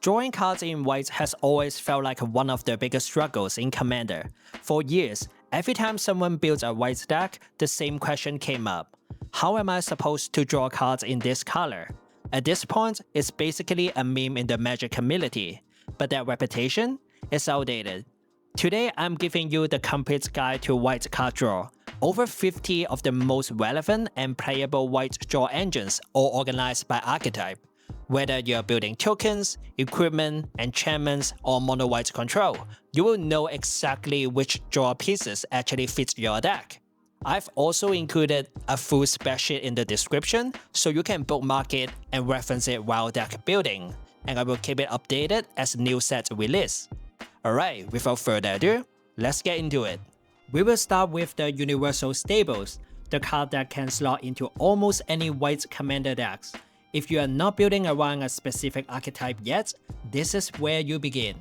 Drawing cards in white has always felt like one of the biggest struggles in Commander. For years, every time someone builds a white deck, the same question came up. How am I supposed to draw cards in this color? At this point, it's basically a meme in the Magic community, but that reputation is outdated. Today, I'm giving you the complete guide to white card draw. Over 50 of the most relevant and playable white draw engines, all organized by archetype. Whether you're building tokens, equipment, enchantments, or mono white control, you will know exactly which draw pieces actually fit your deck. I've also included a full spreadsheet in the description so you can bookmark it and reference it while deck building, and I will keep it updated as new sets release. Alright, without further ado, let's get into it. We will start with the Universal Stables, the card that can slot into almost any white commander decks. If you are not building around a specific archetype yet, this is where you begin.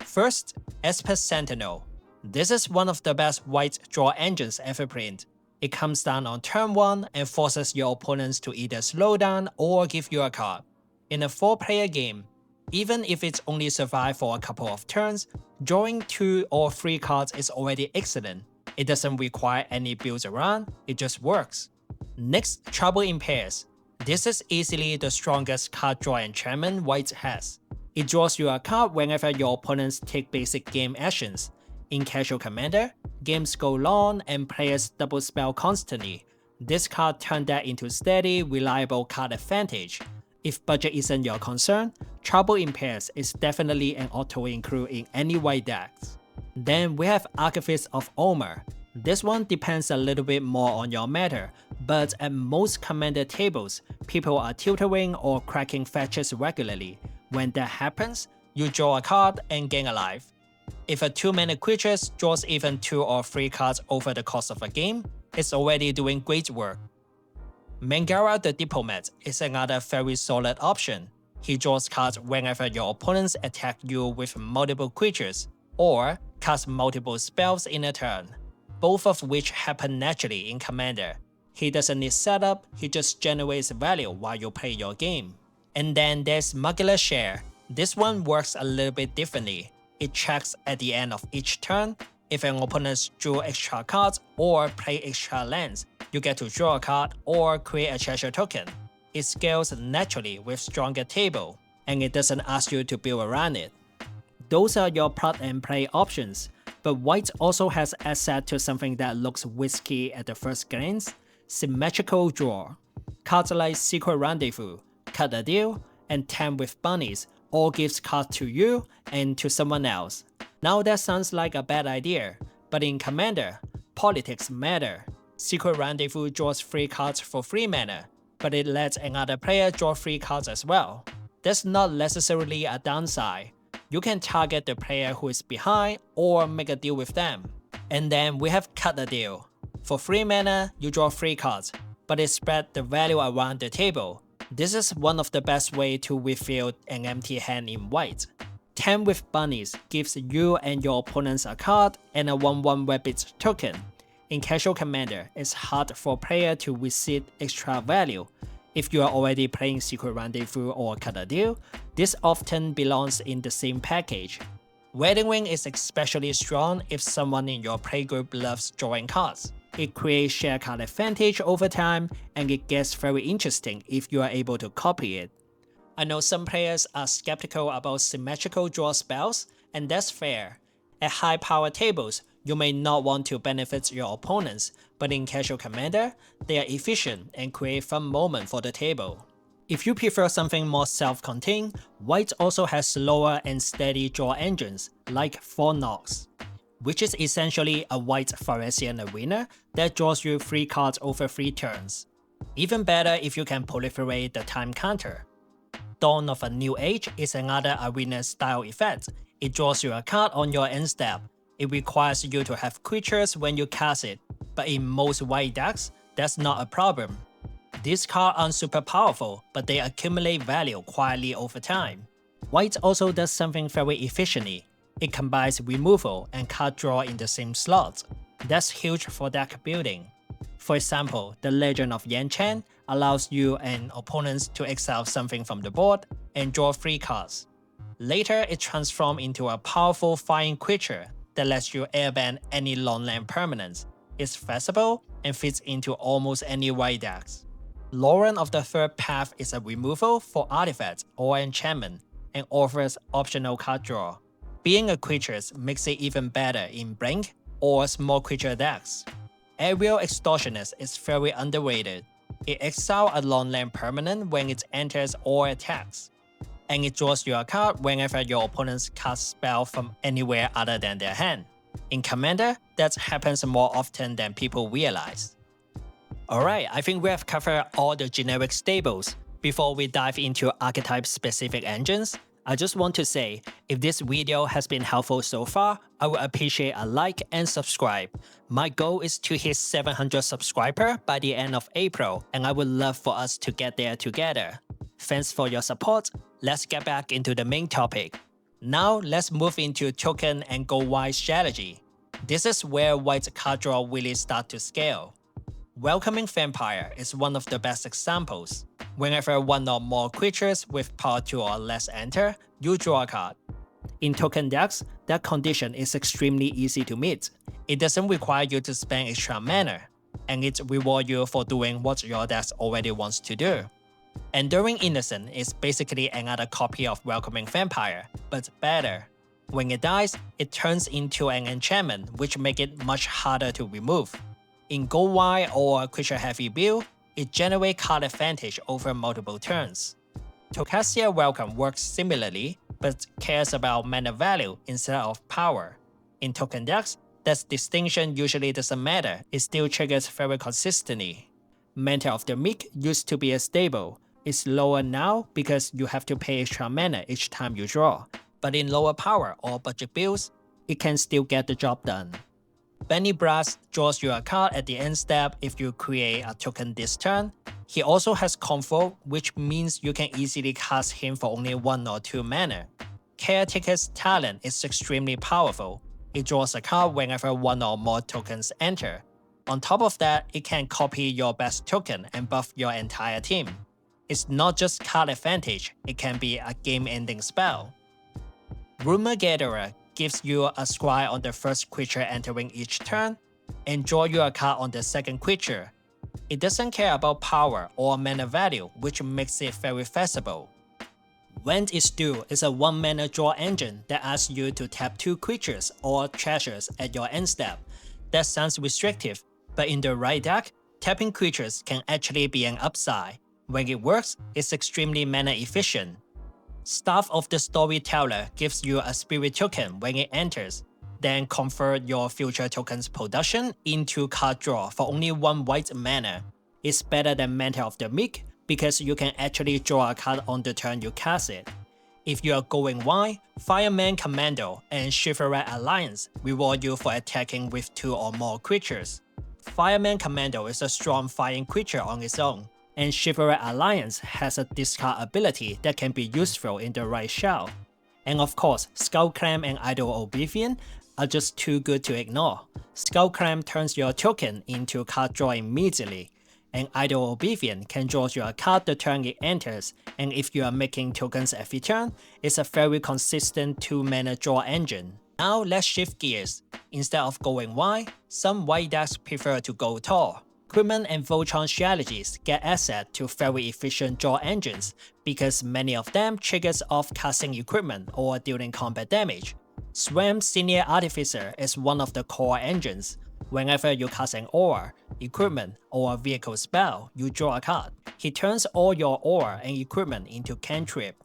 First, Esper Sentinel. This is one of the best white draw engines ever printed. It comes down on turn 1 and forces your opponents to either slow down or give you a card. In a 4-player game, even if it's only survived for a couple of turns, drawing 2 or 3 cards is already excellent. It doesn't require any builds around, it just works. Next, Trouble in Pairs. This is easily the strongest card draw enchantment white has. It draws you a card whenever your opponents take basic game actions. In Casual Commander, games go long and players double spell constantly. This card turns that into steady, reliable card advantage. If budget isn't your concern, Trouble in Pairs is definitely an auto-include in any white decks. Then we have Archivist of Omer. This one depends a little bit more on your meta, but at most commander tables, people are tutoring or cracking fetches regularly. When that happens, you draw a card and gain a life. If a 2-mana creature draws even 2 or 3 cards over the course of a game, it's already doing great work. Mangara the Diplomat is another very solid option. He draws cards whenever your opponents attack you with multiple creatures, or cast multiple spells in a turn, both of which happen naturally in Commander. He doesn't need setup, he just generates value while you play your game. And then there's Magular Share. This one works a little bit differently. It checks at the end of each turn. If an opponent drew extra cards or play extra lands, you get to draw a card or create a treasure token. It scales naturally with stronger table, and it doesn't ask you to build around it. Those are your plug and play options, but white also has access to something that looks risky at the first glance: Symmetrical Draw. Cards like Secret Rendezvous, Cut a Deal, and Time with Bunnies all gives cards to you and to someone else. Now that sounds like a bad idea, but in Commander, politics matter. Secret Rendezvous draws 3 cards for 3 mana, but it lets another player draw 3 cards as well. That's not necessarily a downside. You can target the player who is behind or make a deal with them. And then we have Cut a Deal. For 3 mana, you draw 3 cards, but it spreads the value around the table. This is one of the best ways to refill an empty hand in white. Time with Bunnies gives you and your opponents a card and a 1/1 rabbit token. In Casual Commander, it's hard for a player to receive extra value. If you are already playing Secret Rendezvous or Cut a Deal, this often belongs in the same package. Wedding Ring is especially strong if someone in your playgroup loves drawing cards. It creates share card advantage over time, and it gets very interesting if you are able to copy it. I know some players are skeptical about symmetrical draw spells, and that's fair. At high power tables, you may not want to benefit your opponents, but in Casual Commander, they are efficient and create fun moments for the table. If you prefer something more self-contained, white also has slower and steady draw engines, like 4 Nox, which is essentially a white Pharasian arena that draws you 3 cards over 3 turns. Even better if you can proliferate the time counter. Dawn of a New Age is another arena style effect. It draws you a card on your end step. It requires you to have creatures when you cast it, but in most white decks, that's not a problem. These cards aren't super powerful, but they accumulate value quietly over time. White also does something very efficiently. It combines removal and card draw in the same slot. That's huge for deck building. For example, the Legend of Yan Chen allows you and opponents to exile something from the board and draw 3 cards. Later, it transforms into a powerful flying creature that lets you airbend any long-land permanents. It's flexible and fits into almost any white decks. Lauren of the Third Path is a removal for artifacts or enchantment and offers optional card draw. Being a creature makes it even better in Blink or small creature decks. Aerial Extortionist is very underrated. It exiles a long-land permanent when it enters or attacks, and it draws you a card whenever your opponents cast spell from anywhere other than their hand. In Commander, that happens more often than people realize. Alright, I think we have covered all the generic staples. Before we dive into archetype-specific engines, I just want to say, if this video has been helpful so far, I would appreciate a like and subscribe. My goal is to hit 700 subscribers by the end of April, and I would love for us to get there together. Thanks for your support. Let's get back into the main topic. Now let's move into token and go wide strategy. This is where white card draw really start to scale. Welcoming Vampire is one of the best examples. Whenever one or more creatures with power 2 or less enter, you draw a card. In token decks, that condition is extremely easy to meet. It doesn't require you to spend extra mana, and it rewards you for doing what your deck already wants to do. Enduring Innocent is basically another copy of Welcoming Vampire, but better. When it dies, it turns into an enchantment, which makes it much harder to remove. In Go Wide or creature heavy build, it generates card advantage over multiple turns. Tokasia Welcome works similarly, but cares about mana value instead of power. In token decks, that distinction usually doesn't matter, it still triggers very consistently. Mentor of the Meek used to be a staple. It's lower now because you have to pay extra mana each time you draw, but in lower power or budget builds, it can still get the job done. Benny Brass draws you a card at the end step if you create a token this turn. He also has Comfort, which means you can easily cast him for only 1 or 2 mana. Caretaker's Talent is extremely powerful. It draws a card whenever 1 or more tokens enter. On top of that, it can copy your best token and buff your entire team. It's not just card advantage, it can be a game-ending spell. Rumor Gatherer gives you a scry on the first creature entering each turn, and draw you a card on the second creature. It doesn't care about power or mana value, which makes it very flexible. When It's Due is a 1-mana draw engine that asks you to tap 2 creatures or treasures at your end step. That sounds restrictive, but in the right deck, tapping creatures can actually be an upside. When it works, it's extremely mana efficient. Staff of the Storyteller gives you a spirit token when it enters, then convert your future token's production into card draw for only 1 white mana. It's better than Mentor of the Meek because you can actually draw a card on the turn you cast it. If you are going wide, Fireman Commando and Chivalry Alliance reward you for attacking with 2 or more creatures. Fireman Commando is a strong flying creature on its own, and Chivalry Alliance has a discard ability that can be useful in the right shell. And of course, Skullclamp and Idle Oblivion are just too good to ignore. Skullclamp turns your token into card draw immediately, and Idle Oblivion can draw you a card the turn it enters, and if you are making tokens every turn, it's a very consistent 2-mana draw engine. Now let's shift gears. Instead of going wide, some white decks prefer to go tall. Equipment and Voltron strategies get access to very efficient draw engines because many of them triggers off casting equipment or dealing combat damage. Swamp Senior Artificer is one of the core engines. Whenever you cast an aura, equipment, or a vehicle spell, you draw a card. He turns all your aura and equipment into cantrip.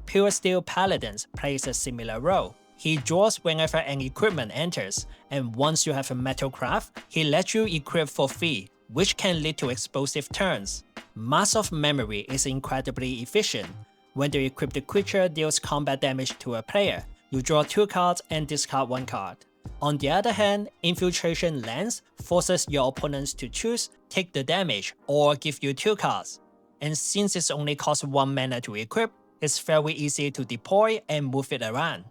Pure Steel Paladins plays a similar role. He draws whenever an equipment enters, and once you have a Metalcraft, he lets you equip for free, which can lead to explosive turns. Mass of Memory is incredibly efficient. When the equipped creature deals combat damage to a player, you draw 2 cards and discard 1 card. On the other hand, Infiltration Lens forces your opponents to choose, take the damage, or give you 2 cards. And since it only costs 1 mana to equip, it's very easy to deploy and move it around.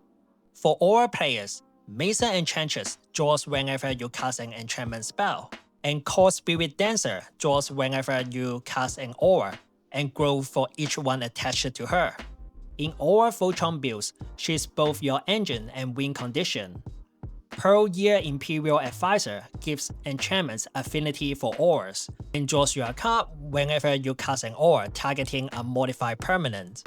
For Aura players, Mason Enchantress draws whenever you cast an enchantment spell, and Core Spirit Dancer draws whenever you cast an aura, and grow for each one attached to her. In all Voltron builds, she's both your engine and win condition. Pearl Year Imperial Advisor gives enchantments affinity for auras, and draws you a card whenever you cast an aura targeting a modified permanent.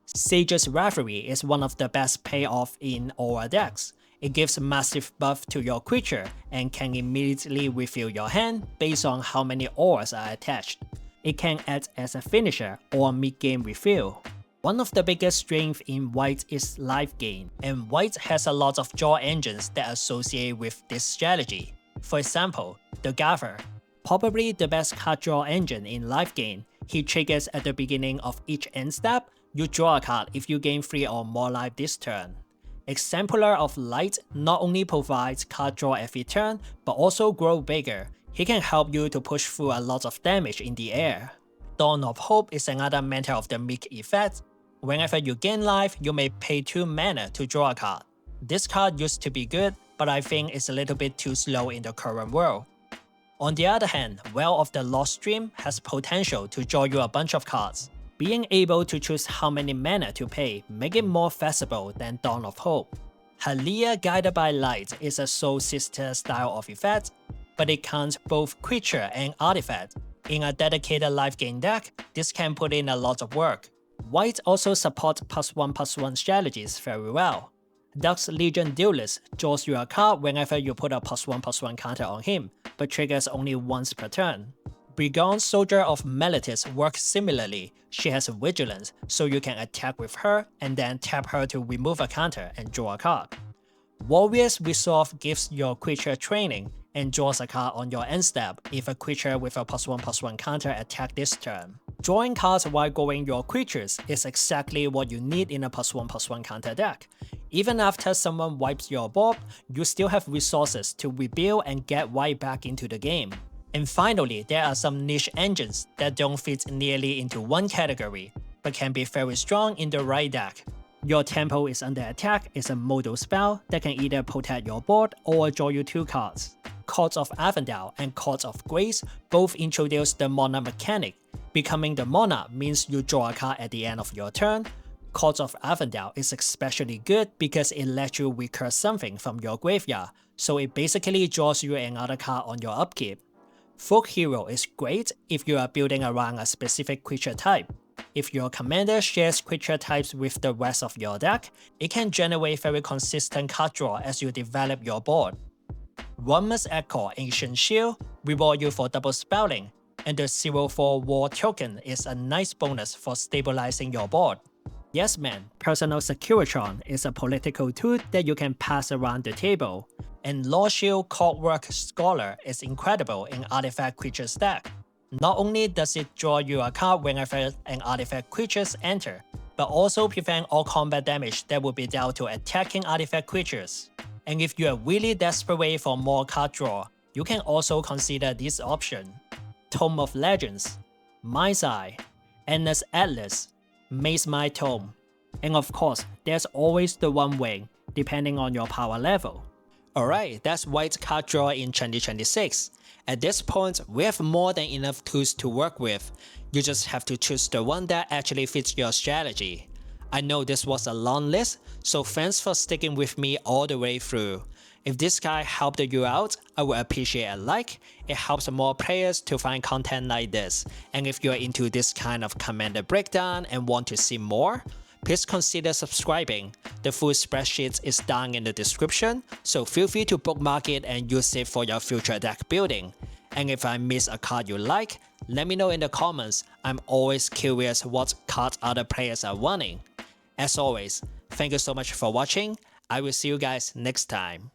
Sage's Reverie is one of the best payoff in aura decks. It gives massive buff to your creature and can immediately refill your hand based on how many auras are attached. It can act as a finisher or mid-game refill. One of the biggest strengths in White is Lifegain, and White has a lot of draw engines that associate with this strategy. For example, the Gather, probably the best card draw engine in Lifegain. He triggers at the beginning of each end step. You draw a card if you gain 3 or more life this turn. Exemplar of Light not only provides card draw every turn, but also grow bigger. He can help you to push through a lot of damage in the air. Dawn of Hope is another Mentor of the Meek effect. Whenever you gain life, you may pay 2 mana to draw a card. This card used to be good, but I think it's a little bit too slow in the current world. On the other hand, Well of the Lost Stream has potential to draw you a bunch of cards. Being able to choose how many mana to pay make it more feasible than Dawn of Hope. Halia Guided by Light is a Soul Sister style of effect, but it counts both creature and artifact. In a dedicated Lifegain deck, this can put in a lot of work. White also supports +1/+1 strategies very well. Dux Legion Duelist draws you a card whenever you put a +1/+1 counter on him, but triggers only once per turn. Brigand Soldier of Meletis works similarly. She has Vigilance, so you can attack with her and then tap her to remove a counter and draw a card. Warrior's Resolve gives your creature training and draws a card on your end step if a creature with a +1/+1 counter attack this turn. Drawing cards while going your creatures is exactly what you need in a +1/+1 counter deck. Even after someone wipes your board, you still have resources to rebuild and get right back into the game. And finally, there are some niche engines that don't fit nearly into one category, but can be very strong in the right deck. Your Temple is Under Attack is a Modal spell that can either protect your board or draw you 2 cards. Courts of Avendale and Courts of Grace both introduce the Monarch mechanic. Becoming the Monarch means you draw a card at the end of your turn. Courts of Avendale is especially good because it lets you recurse something from your graveyard, so it basically draws you another card on your upkeep. Folk Hero is great if you are building around a specific creature type. If your commander shares creature types with the rest of your deck, it can generate very consistent card draw as you develop your board. Rummus Echo Ancient Shield reward you for double spelling, and the 0/4 War token is a nice bonus for stabilizing your board. Yes Man, Personal Securitron is a political tool that you can pass around the table. And Law Shield Courtwork Scholar is incredible in Artifact Creatures deck. Not only does it draw you a card whenever an Artifact Creatures enter, but also prevent all combat damage that would be dealt to attacking Artifact Creatures. And if you are really desperate for more card draw, you can also consider this option. Tome of Legends, Mind's Eye, Endless Atlas, Maze My Tome. And of course, there's always the One Wing, depending on your power level. Alright, that's White's card draw in 2026. At this point, we have more than enough tools to work with. You just have to choose the one that actually fits your strategy. I know this was a long list, so thanks for sticking with me all the way through. If this guide helped you out, I would appreciate a like. It helps more players to find content like this. And if you're into this kind of commander breakdown and want to see more, please consider subscribing. The full spreadsheet is down in the description, so feel free to bookmark it and use it for your future deck building. And if I miss a card you like, let me know in the comments. I'm always curious what cards other players are running. As always, thank you so much for watching. I will see you guys next time.